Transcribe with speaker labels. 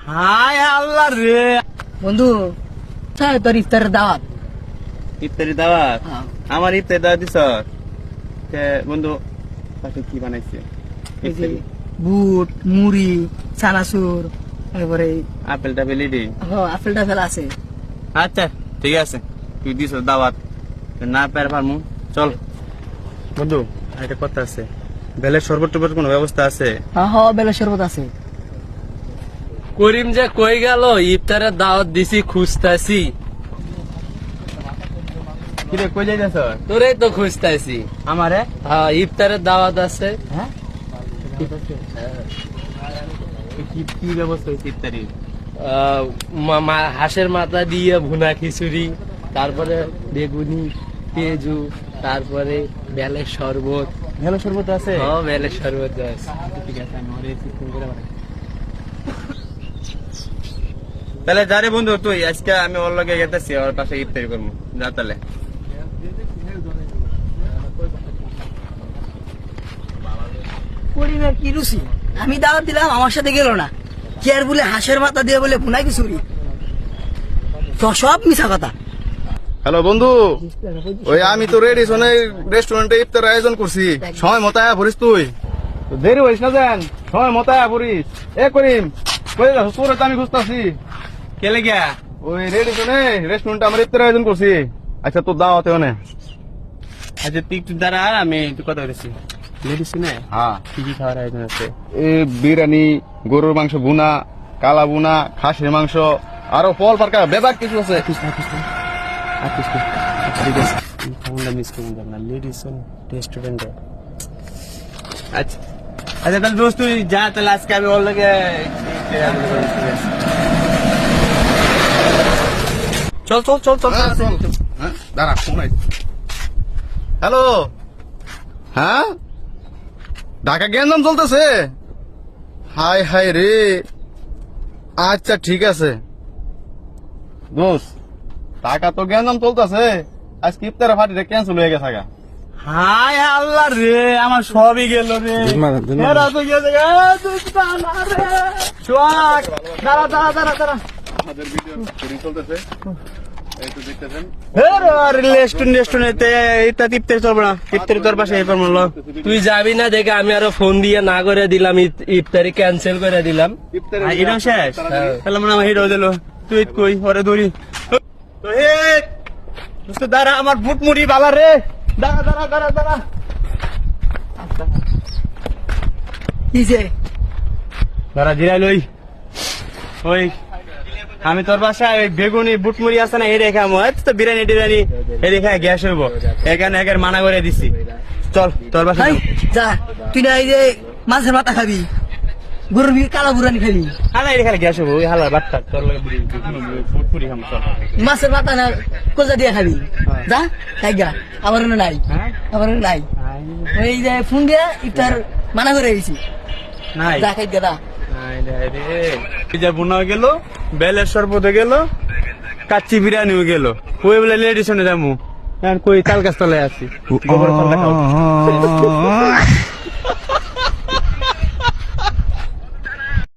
Speaker 1: হায় আল্লাহ রে
Speaker 2: বন্ধু তোর ইফতারের দাওয়াত।
Speaker 1: ইফতারি দাওয়াত?
Speaker 2: হ্যাঁ।
Speaker 1: আমার ইফতারি দাওয়াত দিছ? বন্ধু পাশে কি বানাইছে?
Speaker 2: এই যে বুট মুড়ি চানাচুর তারপরে
Speaker 1: আপেল টাপেল ইডি?
Speaker 2: আপেল টাফেল আছে।
Speaker 1: আচ্ছা ঠিক আছে, তুই দিছ দাওয়াত, না পেরে পারমু। চল বন্ধু, একটা কথা আছে, বেলের শরবত টরবত কোনো ব্যবস্থা আছে?
Speaker 2: হ্যাঁ বেলের শরবত আছে।
Speaker 3: করিম যে কই গেল? ইফতারের দাওয়াত দিছি, খুঁজতাছি।
Speaker 1: কিরে কই যাইতাছ?
Speaker 3: তোরে তো খুঁজতাছি।
Speaker 1: আমারে?
Speaker 3: হ্যাঁ, ইফতারের দাওয়াত আছে।
Speaker 1: হ্যাঁ, কি ব্যবস্থা হয়েছে ইফতারি?
Speaker 3: হাঁসের মাথা দিয়ে ভুনা খিচুড়ি, তারপরে বেগুনি পেঁয়াজু, তারপরে বেলের শরবত।
Speaker 1: ভালো শরবত আছে?
Speaker 3: হ্যাঁ, বেলের শরবত আছে।
Speaker 1: ঠিক আছে, আমি ওরে ফোন করে বানাই। তাহলে যারে বন্ধু তুই, আজকে আমি ওর লগে গেতেছি, ওর পাশে ইফতারি করবো। যা তাহলে।
Speaker 2: করিমের কি রুচি, আমি দাওয়াত দিলাম আমার সাথে গেল না। কি আর বলে হাঁসের মাথা দিয়ে বলে ভুনা খিচুড়ি, তো সব মিছা কথা।
Speaker 4: হ্যালো বন্ধু, ওই আমি তো রেডি রেস্টুরেন্টে ইফতার আয়োজন করছি, সময় মতো আয়া পড়িস। তুই তো দেরি হইস না, জান সময় মতো আয়া পড়িস। এ করিম কই যাস? তোরে তো আমি খুঁজতাছি।
Speaker 1: কে লেগিয়া?
Speaker 4: ওই রেডি রেস্টুরেন্টে আমার ইফতার আয়োজন করছি। আচ্ছা তোর দাওয়াতে অনে।
Speaker 1: আচ্ছা তুই একটু দাঁড়া, আমি একটু কথা বলেছি। লেডিস না?
Speaker 4: হ্যাঁ,
Speaker 1: কি কি খাওয়ার আয়োজন আছে?
Speaker 4: বিরিয়ানি, গরুর মাংস বুনা, কালা বুনা, খাসির মাংস, আরো ফল পারকা বেবাক কিছু আছে।
Speaker 1: রেস্টুরেন্টে আচ্ছা আচ্ছা, তাহলে দোস্ত তুই যা, তাহলে আজকে আমি ওর লগে চল চল চল চল।
Speaker 4: দাঁড়া, ফোন হ্যালো, হ্যাঁ ঢাকা গ্যাঞ্জাম চলতেছে? হাই হাই রে, আচ্ছা ঠিক আছে দোস্ত, টাকা তো গ্যাঞ্জাম চলতেছে, আজকে ইফতারের পার্টিটা ক্যান্সেল হয়ে গেছে।
Speaker 1: হায় আল্লাহ রে, আমার সবই গেল রে। এরা তো গেছে গে, সোহাগ, দাঁড়া দাঁড়া দাঁড়া দাঁড়া।
Speaker 4: আমাদের ভিডিও শুটিং চলতেছে, এই তো দেখতেছেন।
Speaker 3: তুই যাবি না দেখে আমি আরো ফোন দিয়ে না করে দিলাম, ইফতারি ক্যান্সেল করে দিলাম।
Speaker 1: এটাও শেষ? তাহলে মনে হয় হিরো দিল। তুই কই ওরে ধরি তো। হে দোস্ত দাঁড়া, আমার বুট মুড়ি বালা রে, দাঁড়া দাঁড়া দাঁড়া দাঁড়া।
Speaker 2: কি যে
Speaker 1: দাঁড়া জিরাই লই। ওই আমি তোর বাসায় ওই বেগুনি বুটমুড়ি আছে না, এরে খামো। তো বিরিয়ানি টিরিয়ানি এরে খাই গ্যাস হইব, এখানে একের মানা করে দিছি। চল তোর বাসায়
Speaker 2: যা, তুই না এই যে মাছের মাথা খাবি, গরুর কালা বুরানি খাবি।
Speaker 1: হালা এরে খালি গ্যাস হইব, ওই হালা বাট্টা তোর লগে বুটমুড়ি খামো। চল
Speaker 2: মাছের মাথা না কোজা দিয়ে খাবি। যা খাই গা, আমার নাই, আমার নাই। ওই যে ফোন দিয়ে ইফতার মানা করে দিয়েছি,
Speaker 1: নাই
Speaker 2: যা খাই গা।
Speaker 1: বুনা গেল, বেলের শরবত গেল, কাচ্চি বিরিয়ানিও গেল। ওই বলে লেডিস যাবো, কই তাল গাছ তলায় আছি।